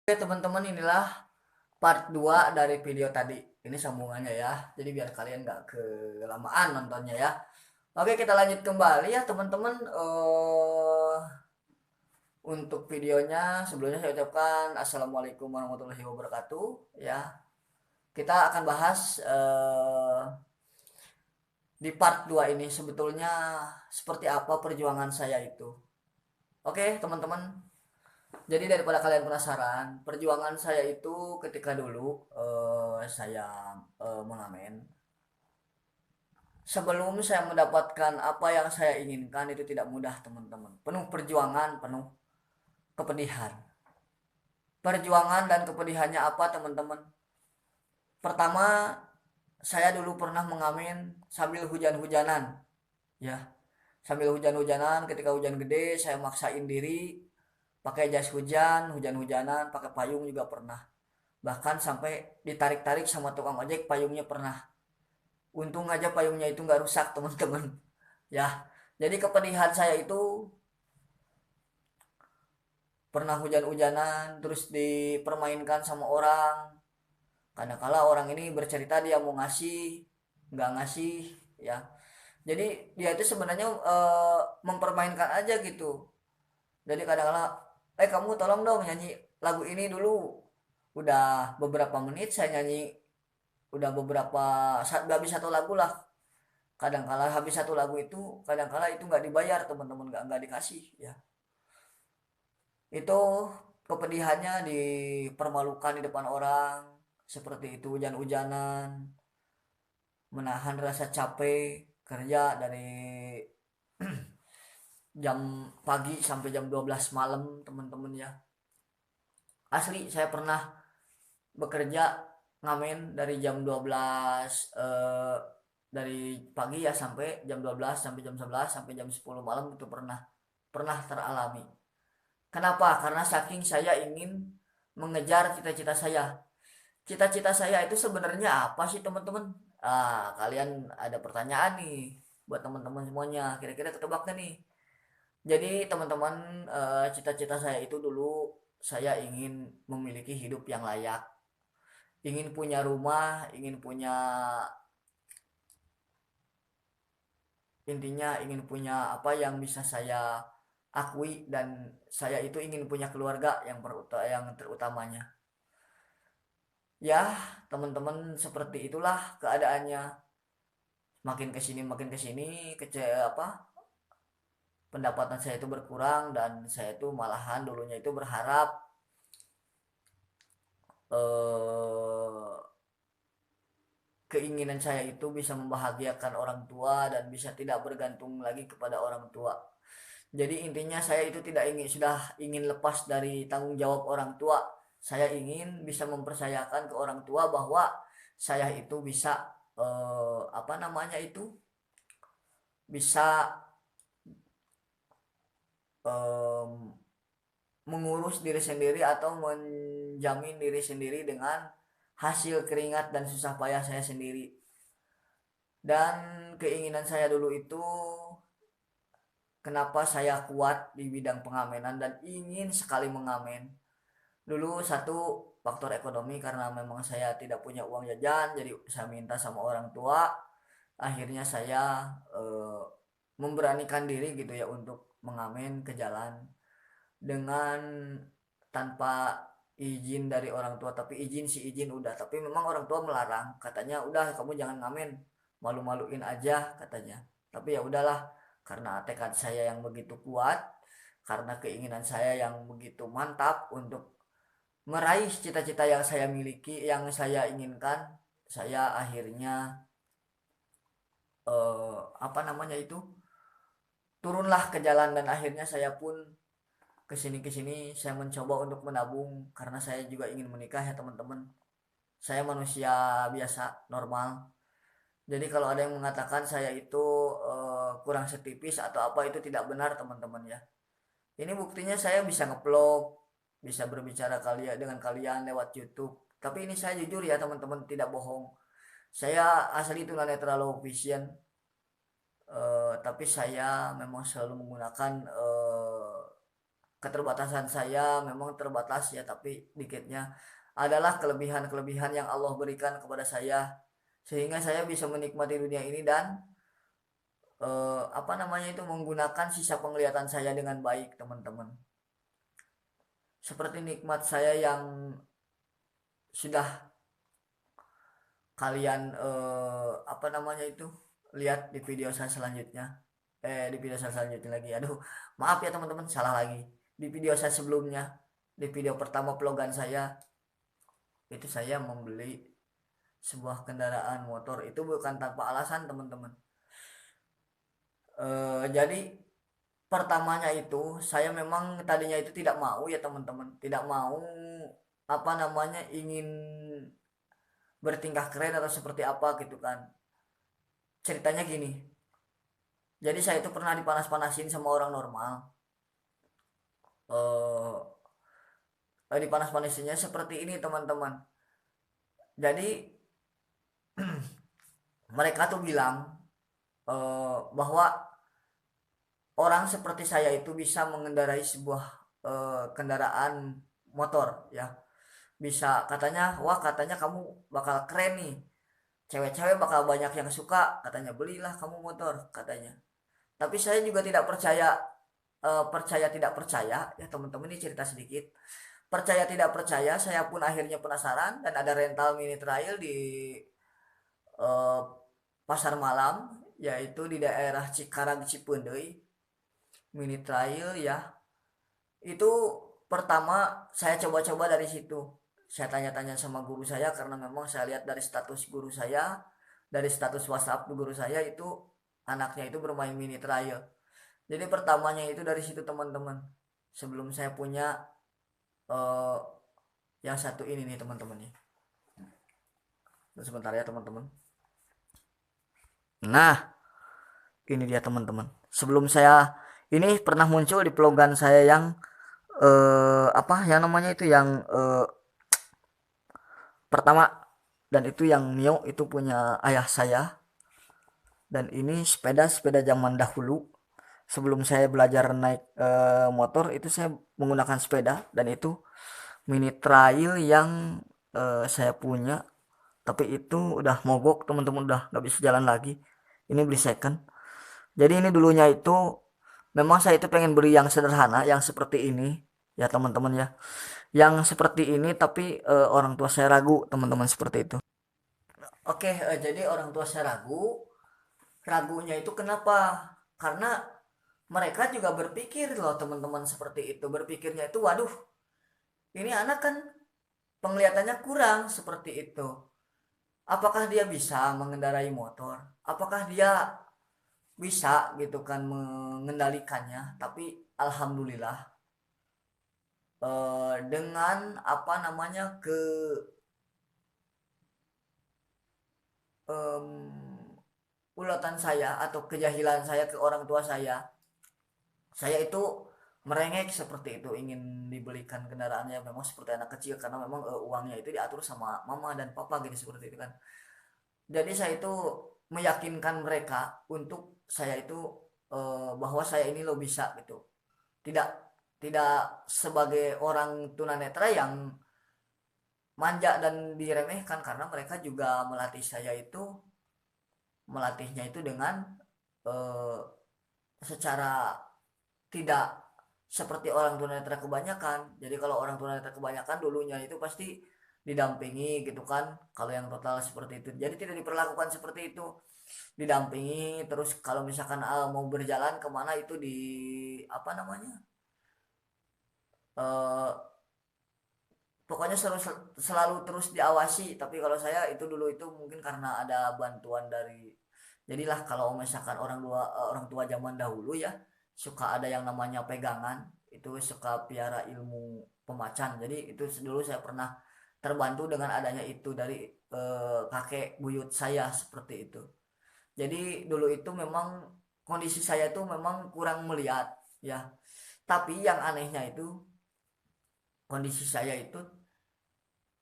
Oke teman-teman, inilah part 2 dari video tadi. Ini sambungannya ya. Jadi biar kalian nggak kelamaan nontonnya ya. Oke, kita lanjut kembali ya teman-teman. Untuk videonya sebelumnya saya ucapkan assalamualaikum warahmatullahi wabarakatuh ya. Kita akan bahas di part 2 ini sebetulnya seperti apa perjuangan saya itu. Oke teman-teman. Jadi daripada kalian penasaran, perjuangan saya itu ketika dulu saya mengamen. Sebelum saya mendapatkan apa yang saya inginkan itu tidak mudah teman-teman. Penuh perjuangan, penuh kepedihan. Perjuangan dan kepedihannya apa teman-teman? Pertama, saya dulu pernah mengamen sambil hujan-hujanan. Ya, sambil hujan-hujanan ketika hujan gede saya maksain diri pakai jas hujan, hujan-hujanan, pakai payung juga pernah. Bahkan sampai ditarik-tarik sama tukang ojek payungnya pernah. Untung aja payungnya itu nggak rusak teman-teman. Ya, jadi kepedihan saya itu pernah hujan-hujanan terus dipermainkan sama orang. Kadang-kala orang ini bercerita dia mau ngasih, nggak ngasih, ya. Jadi dia itu sebenarnya mempermainkan aja gitu. Jadi kadang-kala, kamu tolong dong nyanyi lagu ini dulu. Udah beberapa menit saya nyanyi, udah beberapa saat habis satu lagu lah. Kadang-kala habis satu lagu itu, kadang-kala itu nggak dibayar teman-teman, nggak dikasih, ya. Itu kepedihannya dipermalukan di depan orang, seperti itu hujan-hujanan, menahan rasa capek kerja dari jam pagi sampai jam 12 malam teman-teman ya. Asli saya pernah bekerja ngamen dari jam 12 dari pagi ya sampai jam 12 sampai jam 11 sampai jam 10 malam itu pernah pernah teralami. Kenapa? Karena saking saya ingin mengejar cita-cita saya. Cita-cita saya itu sebenarnya apa sih teman-teman? Kalian ada pertanyaan nih buat teman-teman semuanya. Kira-kira ketebaknya nih. Jadi teman-teman, cita-cita saya itu dulu saya ingin memiliki hidup yang layak, ingin punya rumah, ingin punya, intinya ingin punya apa yang bisa saya akui, dan saya itu ingin punya keluarga yang terutamanya. Ya, teman-teman, seperti itulah keadaannya. Makin kesini apa pendapatan saya itu berkurang, dan saya itu malahan dulunya itu berharap eh, keinginan saya itu bisa membahagiakan orang tua dan bisa tidak bergantung lagi kepada orang tua. Jadi intinya saya itu tidak ingin, sudah ingin lepas dari tanggung jawab orang tua. Saya ingin bisa mempercayakan ke orang tua bahwa saya itu bisa apa namanya itu, bisa em, mengurus diri sendiri atau menjamin diri sendiri dengan hasil keringat dan susah payah saya sendiri. Dan keinginan saya dulu itu, kenapa saya kuat di bidang pengamenan dan ingin sekali mengamen. Dulu satu, faktor ekonomi, karena memang saya tidak punya uang jajan, jadi saya minta sama orang tua. Akhirnya saya eh, memberanikan diri gitu ya untuk mengamen ke jalan dengan tanpa izin dari orang tua. Tapi izin si izin udah, tapi memang orang tua melarang, katanya udah kamu jangan ngamen, malu-maluin aja katanya. Tapi ya udahlah, karena tekad saya yang begitu kuat, karena keinginan saya yang begitu mantap untuk meraih cita-cita yang saya miliki, yang saya inginkan, saya akhirnya apa namanya itu, turunlah ke jalan. Dan akhirnya saya pun kesini saya mencoba untuk menabung karena saya juga ingin menikah ya teman-teman. Saya manusia biasa, normal. Jadi kalau ada yang mengatakan saya itu kurang setipis atau apa, itu tidak benar teman-teman ya. Ini buktinya saya bisa ngevlog, bisa berbicara kalian dengan kalian lewat YouTube. Tapi ini saya jujur ya teman-teman, tidak bohong. Saya asli tunanetra low vision, tapi saya memang selalu menggunakan keterbatasan saya memang terbatas ya, tapi dikitnya adalah kelebihan-kelebihan yang Allah berikan kepada saya sehingga saya bisa menikmati dunia ini dan apa namanya itu menggunakan sisa penglihatan saya dengan baik teman-teman. Seperti nikmat saya yang sudah kalian apa namanya itu lihat di video saya selanjutnya, di video saya selanjutnya lagi, aduh maaf ya teman-teman, salah lagi, di video saya sebelumnya, di video pertama vlogan saya itu saya membeli sebuah kendaraan motor itu bukan tanpa alasan teman-teman. Jadi pertamanya itu saya memang tadinya itu tidak mau ya teman-teman, tidak mau apa namanya ingin bertingkah keren atau seperti apa gitu kan. Ceritanya gini, jadi saya itu pernah dipanas-panasin sama orang normal. Dipanas-panasinya seperti ini teman-teman. Jadi mereka tuh bilang bahwa orang seperti saya itu bisa mengendarai sebuah kendaraan motor ya. Bisa katanya, wah katanya kamu bakal keren nih. Cewek-cewek bakal banyak yang suka, katanya belilah kamu motor katanya. Tapi saya juga tidak percaya, percaya tidak percaya ya teman-teman, ini cerita sedikit. Percaya tidak percaya, saya pun akhirnya penasaran dan ada rental mini trail di eh, pasar malam, yaitu di daerah Cikarang Cipeundeuy, mini trail ya. Itu pertama saya coba-coba dari situ. Saya tanya-tanya sama guru saya karena memang saya lihat dari status guru saya, dari status WhatsApp guru saya itu anaknya itu bermain mini trail. Jadi pertamanya itu dari situ teman-teman. Sebelum saya punya eh, yang satu ini nih teman-teman nih. Sebentar ya teman-teman. Nah, ini dia teman-teman. Sebelum saya ini pernah muncul di vlogan saya yang apa yang namanya itu yang pertama, dan itu yang Mio itu punya ayah saya, dan ini sepeda zaman dahulu sebelum saya belajar naik motor itu saya menggunakan sepeda, dan itu mini trail yang saya punya, tapi itu udah mogok teman-teman, udah nggak bisa jalan lagi, ini beli second. Jadi ini dulunya itu memang saya itu pengen beli yang sederhana yang seperti ini ya teman-teman ya, yang seperti ini, tapi orang tua saya ragu teman-teman seperti itu. Oke, jadi orang tua saya ragu. Ragunya itu kenapa? Karena mereka juga berpikir loh teman-teman seperti itu. Berpikirnya itu, waduh, ini anak kan penglihatannya kurang seperti itu. Apakah dia bisa mengendarai motor? Apakah dia bisa gitu kan mengendalikannya? Tapi alhamdulillah dengan apa namanya em, ulatan saya atau kejahilan saya ke orang tua saya itu merengek seperti itu, ingin dibelikan kendaraannya memang seperti anak kecil karena memang uangnya itu diatur sama mama dan papa gitu seperti itu kan. Jadi saya itu meyakinkan mereka untuk saya itu bahwa saya ini lo bisa gitu, tidak tidak sebagai orang tunanetra yang manja dan diremehkan, karena mereka juga melatih saya itu, melatihnya itu dengan eh, secara tidak seperti orang tunanetra kebanyakan. Jadi kalau orang tunanetra kebanyakan dulunya itu pasti didampingi gitu kan, kalau yang total seperti itu jadi tidak diperlakukan seperti itu, didampingi terus kalau misalkan mau berjalan kemana itu di apa namanya eh, pokoknya selalu terus diawasi. Tapi kalau saya itu dulu itu mungkin karena ada bantuan dari, jadilah kalau misalkan orang tua zaman dahulu ya suka ada yang namanya pegangan, itu suka piara ilmu pemacan. Jadi itu dulu saya pernah terbantu dengan adanya itu dari kakek buyut saya seperti itu. Jadi dulu itu memang kondisi saya itu memang kurang melihat ya, tapi yang anehnya itu kondisi saya itu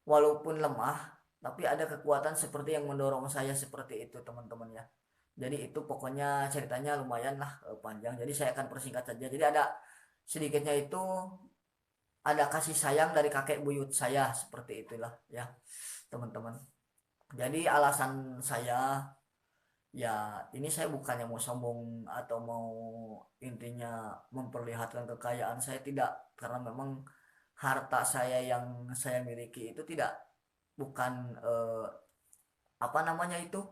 walaupun lemah tapi ada kekuatan seperti yang mendorong saya seperti itu teman-teman ya. Jadi itu pokoknya ceritanya lumayan lah panjang, jadi saya akan persingkat saja. Jadi ada sedikitnya itu ada kasih sayang dari kakek buyut saya, seperti itulah ya teman-teman. Jadi alasan saya, ya ini saya bukannya mau sombong atau mau intinya memperlihatkan kekayaan saya, tidak, karena memang harta saya yang saya miliki itu tidak, bukan apa namanya itu,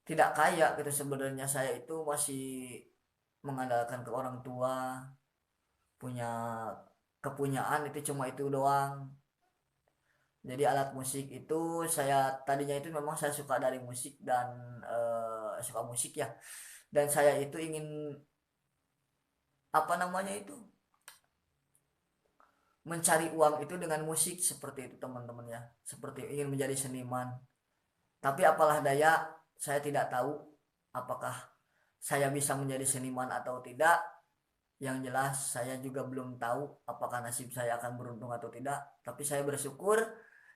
tidak kaya gitu sebenarnya. Saya itu masih mengandalkan ke orang tua, punya kepunyaan itu cuma itu doang. Jadi alat musik itu, saya tadinya itu memang saya suka dari musik dan suka musik ya, dan saya itu ingin apa namanya itu, mencari uang itu dengan musik, seperti itu teman-teman ya, seperti ingin menjadi seniman. Tapi apalah daya, saya tidak tahu apakah saya bisa menjadi seniman atau tidak. Yang jelas saya juga belum tahu apakah nasib saya akan beruntung atau tidak. Tapi saya bersyukur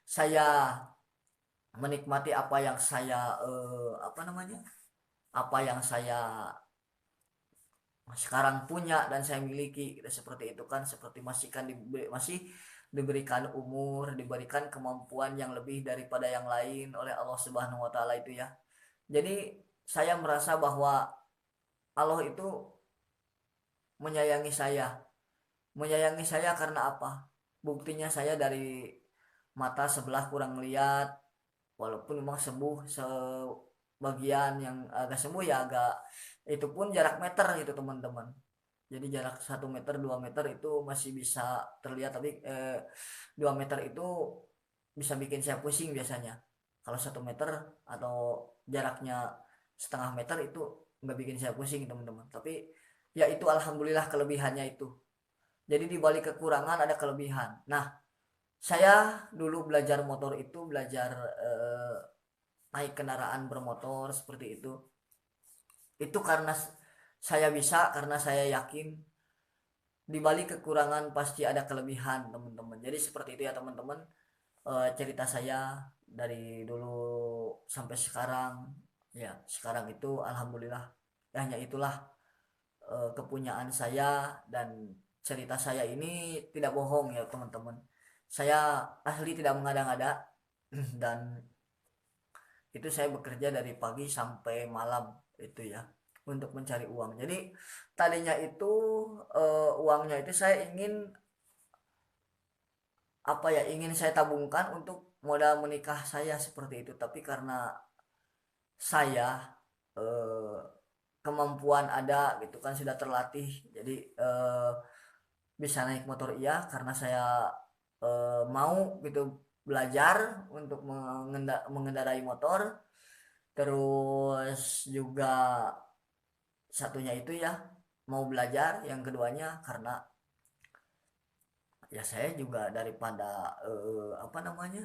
saya menikmati apa yang saya apa namanya, apa yang saya sekarang punya dan saya miliki, seperti itu kan, seperti masih diberikan umur, diberikan kemampuan yang lebih daripada yang lain oleh Allah Subhanahu wa taala itu ya. Jadi saya merasa bahwa Allah itu menyayangi saya. Menyayangi saya karena apa? Buktinya saya dari mata sebelah kurang lihat, walaupun memang sembuh sebagian, yang agak sembuh ya agak, itu pun jarak meter gitu teman-teman. Jadi jarak 1 meter 2 meter itu masih bisa terlihat, tapi 2 meter itu bisa bikin saya pusing biasanya. Kalau 1 meter atau jaraknya setengah meter itu nggak bikin saya pusing teman-teman. Tapi ya itu alhamdulillah kelebihannya itu. Jadi di balik kekurangan ada kelebihan. Nah, saya dulu belajar motor itu belajar eh, naik kendaraan bermotor seperti itu. Itu karena saya bisa, karena saya yakin di balik kekurangan pasti ada kelebihan teman-teman. Jadi seperti itu ya teman-teman, cerita saya dari dulu sampai sekarang. Ya sekarang itu alhamdulillah, hanya itulah kepunyaan saya, dan cerita saya ini tidak bohong ya teman-teman. Saya asli tidak mengada-ngada dan itu saya bekerja dari pagi sampai malam itu ya, untuk mencari uang. Jadi tadinya itu uangnya itu saya ingin apa ya, ingin saya tabungkan untuk modal menikah saya, seperti itu. Tapi karena saya eh, kemampuan ada gitu kan, sudah terlatih, jadi bisa naik motor iya, karena saya mau gitu belajar untuk mengendarai motor. Terus juga satunya itu ya mau belajar, yang keduanya karena ya saya juga daripada apa namanya,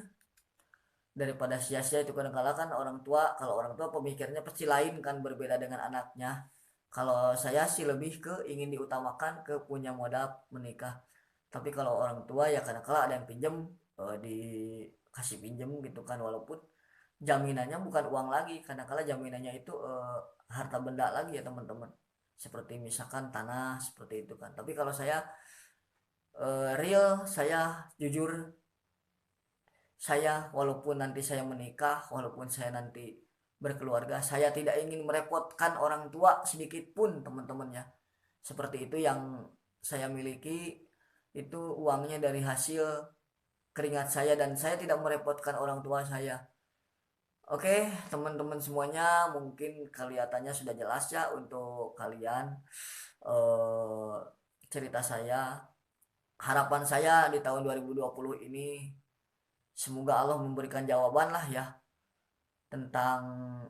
daripada sia-sia itu, kadang kala kan orang tua, kalau orang tua pemikirnya pasti lain kan, berbeda dengan anaknya. Kalau saya sih lebih ke ingin diutamakan ke punya modal menikah. Tapi kalau orang tua ya kadang kala ada yang pinjam, dikasih pinjam gitu kan, walaupun jaminannya bukan uang lagi, kadang kala jaminannya itu harta benda lagi ya teman-teman, seperti misalkan tanah, seperti itu kan. Tapi kalau saya real, saya jujur, saya walaupun nanti saya menikah, walaupun saya nanti berkeluarga, saya tidak ingin merepotkan orang tua sedikit pun teman-teman ya. Seperti itu yang saya miliki, itu uangnya dari hasil keringat saya, dan saya tidak merepotkan orang tua saya. Oke teman-teman semuanya, mungkin kelihatannya sudah jelas ya untuk kalian eh, cerita saya. Harapan saya di tahun 2020 ini, semoga Allah memberikan jawaban lah ya, tentang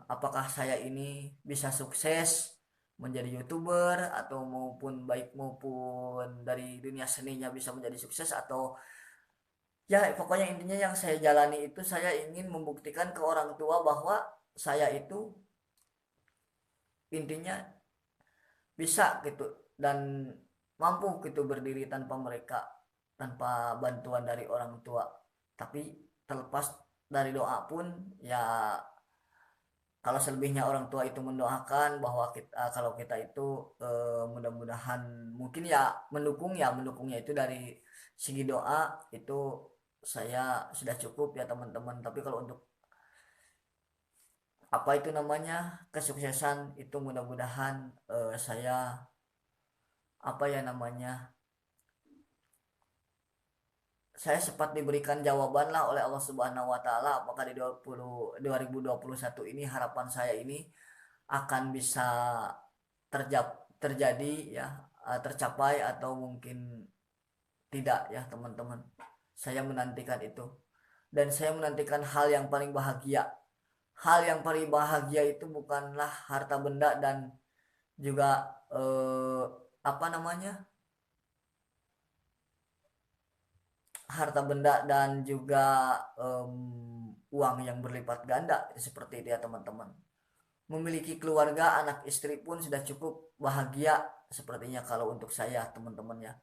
apakah saya ini bisa sukses menjadi YouTuber, atau maupun baik maupun dari dunia seninya bisa menjadi sukses, atau ya pokoknya intinya yang saya jalani itu, saya ingin membuktikan ke orang tua bahwa saya itu intinya bisa gitu, dan mampu gitu berdiri tanpa mereka, tanpa bantuan dari orang tua. Tapi terlepas dari doa pun ya, kalau selebihnya orang tua itu mendoakan bahwa kita, kalau kita itu mudah-mudahan mungkin ya mendukungnya itu dari segi doa itu saya sudah cukup ya teman-teman. Tapi kalau untuk apa itu namanya kesuksesan itu mudah-mudahan saya apa ya namanya saya sempat diberikan jawaban lah oleh Allah Subhanahu wa taala apakah di 2021 ini harapan saya ini akan bisa terjadi ya, tercapai atau mungkin tidak ya teman-teman. Saya menantikan itu dan saya menantikan hal yang paling bahagia. Hal yang paling bahagia itu bukanlah harta benda dan juga apa namanya harta benda dan juga uang yang berlipat ganda seperti itu ya teman-teman. Memiliki keluarga, anak istri pun sudah cukup bahagia sepertinya kalau untuk saya teman-teman ya.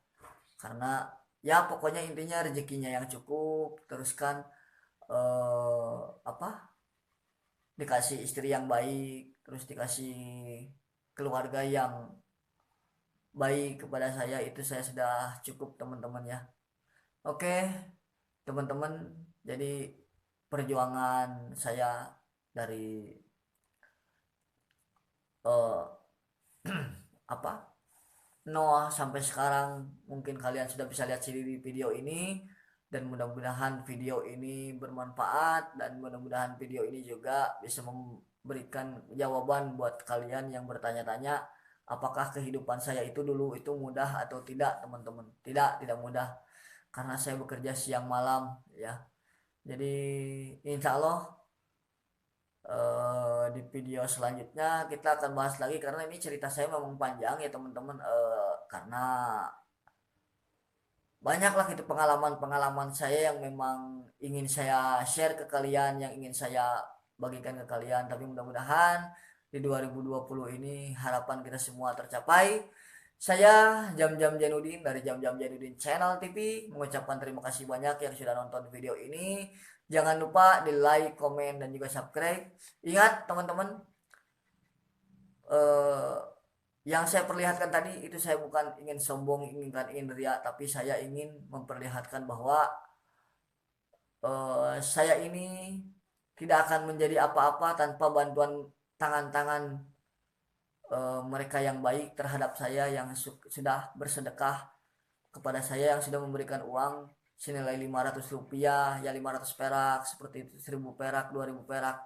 Karena ya pokoknya intinya rezekinya yang cukup, terus kan apa dikasih istri yang baik, terus dikasih keluarga yang baik kepada saya, itu saya sudah cukup teman-teman ya. Oke teman-teman, jadi perjuangan saya dari eh, apa Noah sampai sekarang mungkin kalian sudah bisa lihat di video ini, dan mudah-mudahan video ini bermanfaat dan mudah-mudahan video ini juga bisa memberikan jawaban buat kalian yang bertanya-tanya apakah kehidupan saya itu dulu itu mudah atau tidak teman-teman. Tidak mudah karena saya bekerja siang malam ya. Jadi insya Allah di video selanjutnya kita akan bahas lagi karena ini cerita saya memang panjang ya teman-teman, karena banyaklah itu pengalaman-pengalaman saya yang memang ingin saya share ke kalian, yang ingin saya bagikan ke kalian. Tapi mudah-mudahan di 2020 ini harapan kita semua tercapai. Saya Jam-Jam Janudin dari Jam-Jam Janudin Channel TV mengucapkan terima kasih banyak yang sudah nonton video ini. Jangan lupa di like, komen, dan juga subscribe. Ingat teman-teman, eh, yang saya perlihatkan tadi itu saya bukan ingin sombong, ingin ria, tapi saya ingin memperlihatkan bahwa saya ini tidak akan menjadi apa-apa tanpa bantuan tangan-tangan mereka yang baik terhadap saya, yang sudah bersedekah kepada saya, yang sudah memberikan uang senilai 500 rupiah ya, 500 perak seperti itu, 1000 perak, 2000 perak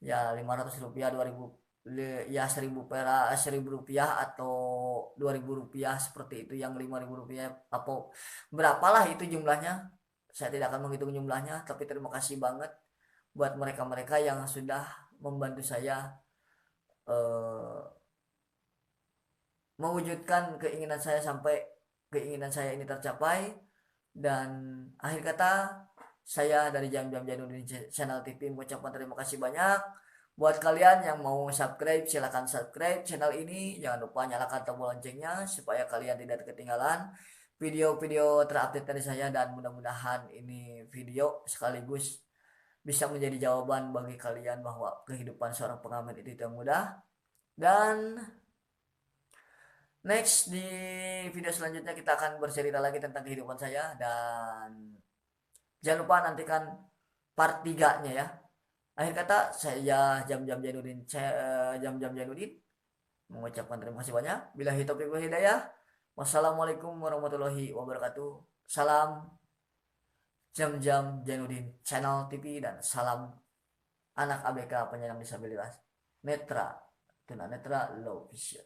ya, 500 rupiah, 2000 ya, 1000 perak, 1000 rupiah atau 2000 rupiah seperti itu, yang 5000 rupiah apa berapalah itu jumlahnya, saya tidak akan menghitung jumlahnya. Tapi terima kasih banget buat mereka-mereka yang sudah membantu saya eh, mewujudkan keinginan saya sampai keinginan saya ini tercapai. Dan akhir kata, saya dari Jam-Jam Janudin Channel TV mengucapkan terima kasih banyak. Buat kalian yang mau subscribe, silahkan subscribe channel ini. Jangan lupa nyalakan tombol loncengnya supaya kalian tidak ketinggalan video-video terupdate dari saya. Dan mudah-mudahan ini video sekaligus bisa menjadi jawaban bagi kalian bahwa kehidupan seorang pengamen itu tidak mudah. Dan next di video selanjutnya kita akan bercerita lagi tentang kehidupan saya, dan jangan lupa nantikan part 3-nya ya. Akhir kata, saya Jam-Jam Janudin Jam-Jam Janudin mengucapkan terima kasih banyak. Billahi taufiq wal hidayah. Wassalamualaikum warahmatullahi wabarakatuh. Salam Jam-Jam Janudin Channel TV dan salam anak ABK penyandang disabilitas netra, tunanetra, low vision.